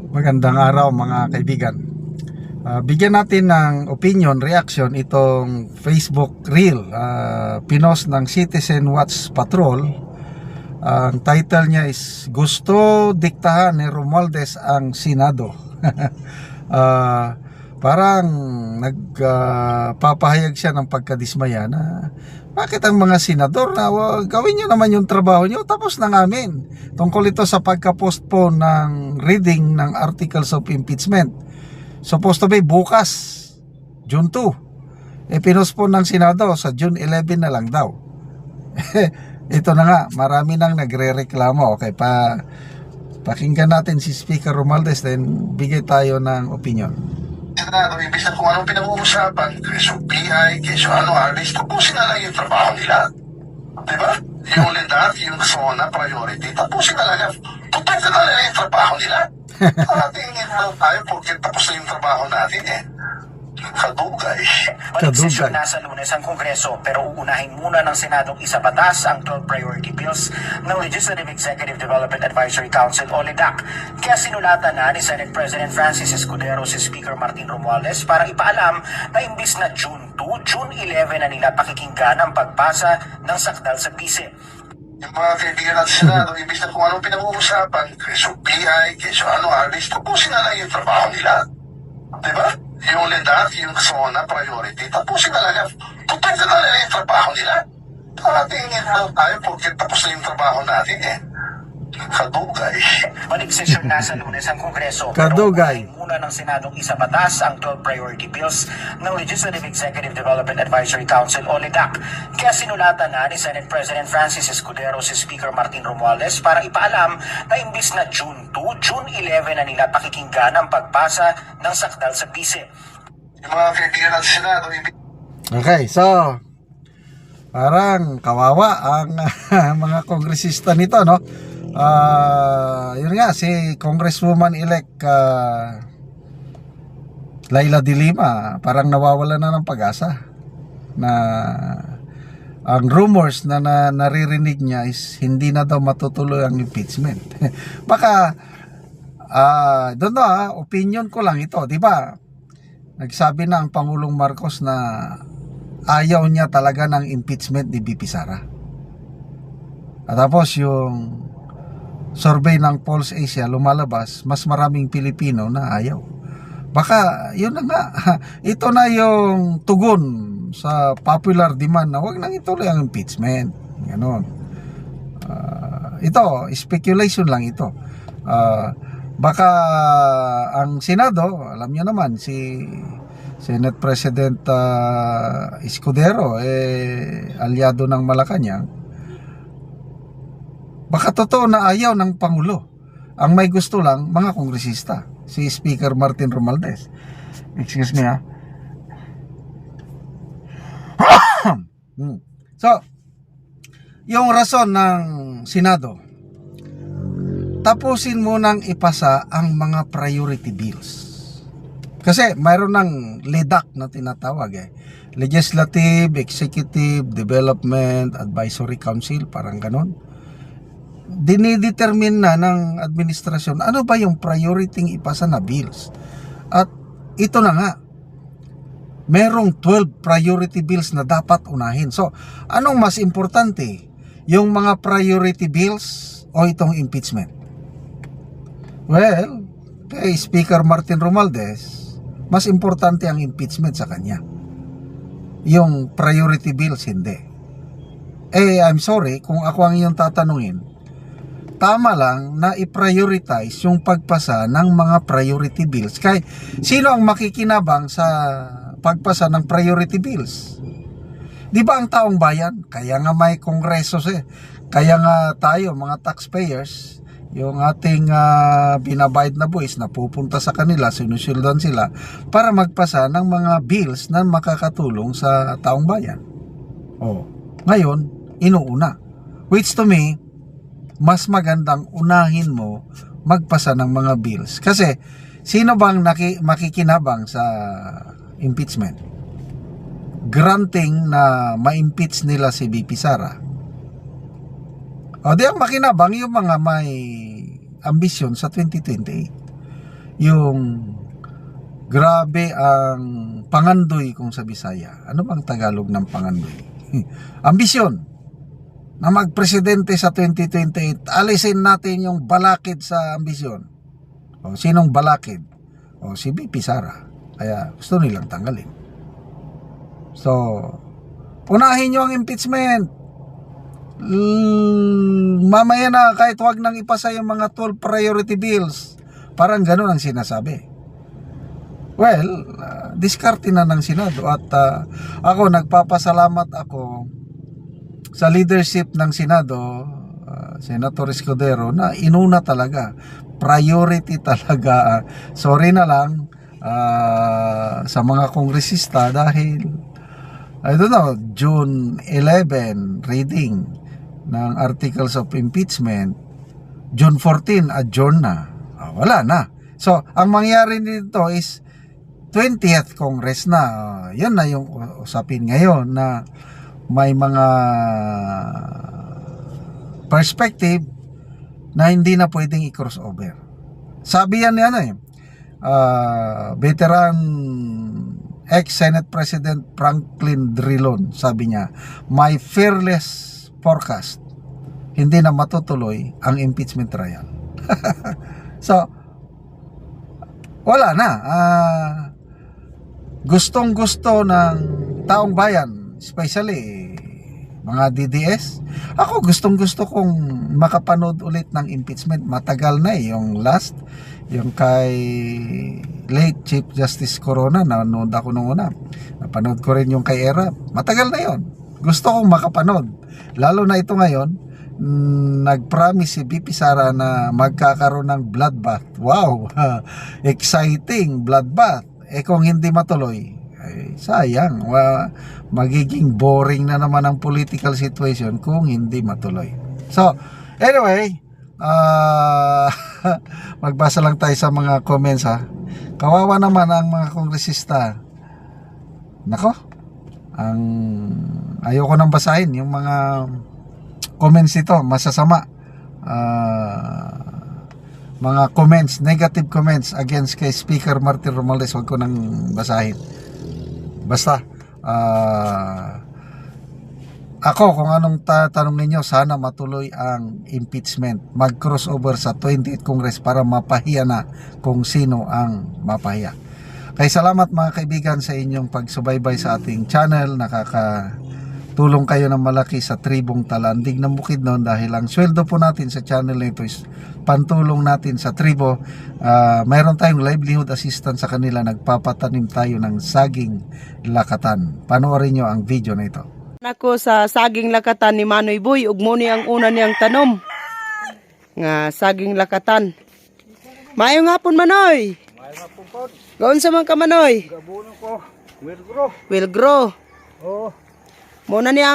Magandang araw mga kaibigan. Bigyan natin ng opinion, reaction itong Facebook Reel. Pinost ng Citizen Watch Patrol. Ang title niya is "Gusto diktahan ni Romualdez ang Senado." Parang nagpapahayag siya ng pagkadismaya na bakit ang mga senador na gawin nyo naman yung trabaho nyo, tapos na namin. Tungkol ito sa pagka-postpone ng reading ng articles of impeachment. Supposed to be bukas, June 2. Pinospone ng Senado sa June 11 na lang daw. Ito na nga, marami nang nagre-reklamo. Okay, pakinggan natin si Speaker Romualdez, then bigay tayo ng opinion. Senado, ibig na kung anong pinag-uusapan, keso PI, keso alis, tapusin na lang yung trabaho nila. Diba? Yung LEDAC, yung SONA priority, tapusin na lang yan. Tutukan na lang yung trabaho nila. Tingin lang tayo porque tapos na yung trabaho natin eh. Kadugay. Balik-sesyon na sa Lunes ang Kongreso, pero uunahin muna ng Senadong isabatas ang 12 priority bills ng Legislative Executive Development Advisory Council o LEDAC. Kaya sinulatan na ni Senate President Francis Escudero si Speaker Martin Romualdez para ipaalam na imbis na June 2, June 11 na nila pakikinggan ang pagpasa ng sakdal sa bise. Yung mga kaibigan natin sa Senado, ibig na kung anong pinag-uusapan, keso PI, keso alis, tapusin na lang yung trabaho nila. Diba? Yung LEDAC, yung SONA priority, tapusin na lang yan. Tutukan na lang yung trabaho nila. Tingin lang tayo porque tapos na yung trabaho natin eh. Kadugay. Balik-sesyon na sa Lunes ang Kongreso, Kadugay. pero uunahin muna ng Senadong isabatas ang 12 priority bills ng Legislative Executive Development Advisory Council o LEDAC. Kaya sinulatan na ni Senate President Francis Escudero si Speaker Martin Romualdez para ipaalam na imbis na June 2, June 11 na nila pakikinggan ang pagpasa ng sakdal sa bise. Yung mga kaibigan natin sa Senado, Okay, so parang kawawa ang mga kongresista nito, no? Yun nga, si Congresswoman-elect Laila de Lima parang nawawala na ng pag-asa na ang rumors na naririnig niya is hindi na daw matutuloy ang impeachment. Baka don't know, opinion ko lang ito, di ba? Nagsabi na ang Pangulong Marcos na ayaw niya talaga ng impeachment ni VP Sara. At tapos yung survey ng Pulse Asia lumalabas, mas maraming Pilipino na ayaw. Baka yun na nga, ito na yung tugon sa popular demand na wag nang ituloy ang impeachment. Ganon. Ito, speculation lang ito. Baka ang Senado, alam nyo naman, si Senate President Escudero, aliado ng Malacanang. Baka totoo na ayaw ng Pangulo. Ang may gusto lang, mga kongresista. Si Speaker Martin Romualdez. Excuse me, ha. So, yung rason ng Senado, tapusin munang ipasa ang mga priority bills. Kasi mayroon ng LEDAC na tinatawag Legislative Executive Development Advisory Council, parang ganon. Dinidetermine na ng administrasyon ano ba yung priority ipasa na bills. At ito na nga, merong 12 priority bills na dapat unahin. So, anong mas importante? Yung mga priority bills o itong impeachment? Well, kay Speaker Martin Romualdez, mas importante ang impeachment sa kanya. Yung priority bills, hindi. I'm sorry, kung ako ang iyong tatanungin, tama lang na i-prioritize yung pagpasa ng mga priority bills. Kaya sino ang makikinabang sa pagpasa ng priority bills? Di ba ang taong bayan? Kaya nga may kongreso Kaya nga tayo, mga taxpayers, yung ating binabayad na buwis na pupunta sa kanila, sinusuldan sila para magpasa ng mga bills na makakatulong sa taong bayan. Ngayon, inuuna. Which to me, mas magandang unahin mo magpasa ng mga bills. Kasi, sino bang makikinabang sa impeachment? Granting na ma-impeach nila si VP Sara. O di ang makinabang yung mga may ambisyon sa 2028. yung grabe ang pangandoy kung sa Bisaya. Ano bang Tagalog ng pangandoy? Ambisyon na magpresidente sa 2028. Alisin natin yung balakid sa ambisyon. O, sinong balakid? O, si BP Sara. Kaya gusto nilang tanggalin. So, unahin nyo ang impeachment. Mamaya na, kahit wag nang ipasa yung mga 12 priority bills. Parang ganun ang sinasabi. Well, diskarte na ng Senado. At ako, nagpapasalamat ako sa leadership ng Senado, Senator Escudero, na inuna talaga. Priority talaga. Sorry na lang sa mga kongresista dahil I don't know, June 11 reading ng articles of impeachment, June 14 adjourn na. Wala na. So, ang mangyari dito is 20th Congress na. Yan na yung usapin ngayon na may mga perspective na hindi na pwedeng i-crossover. Sabi yan veteran ex-Senate President Franklin Drilon, sabi niya, my fearless forecast, hindi na matutuloy ang impeachment trial. So, wala na. Gustong-gusto ng taong bayan, especially mga DDS. Ako gustong-gusto kong makapanood ulit ng impeachment. Matagal na yung last, yung kay late Chief Justice Corona, nanood ako nung una. Napanood ko rin yung kay Era. Matagal na yon. Gusto kong makapanood. Lalo na ito ngayon, nag-promise si BP Sara na magkakaroon ng bloodbath. Wow! Exciting bloodbath. Kung hindi matuloy, sayang. Magiging boring na naman ang political situation kung hindi matuloy. So, anyway, magbasa lang tayo sa mga comments ha. Kawawa naman ang mga kongresista. Nako, ayoko nang basahin yung mga comments ito, masasama. Mga comments, negative comments against kay Speaker Martin Romualdez, wag ko nang basahin. Basta ako, kung anong tatanong ninyo, sana matuloy ang impeachment, mag-crossover sa 20th Congress para mapahiya na kung sino ang mapahiya. Kaya salamat mga kaibigan sa inyong pagsubaybay sa ating channel. Nakakatulong kayo ng malaki sa tribong Talandig ng Bukidnon dahil ang sweldo po natin sa channel na ito is pantulong natin sa tribo. Mayroon tayong livelihood assistance sa kanila. Nagpapatanim tayo ng saging lakatan. Panoorin nyo ang video na ito. Nako sa saging lakatan ni Manoy Boy, ug mo ni ang una niyang tanom nga saging lakatan. Maayong hapon Manoy. Maayong hapon po. Gaon sa man ka Manoy? Gabuno ko. Will grow. Will grow. Oh. Mo na niya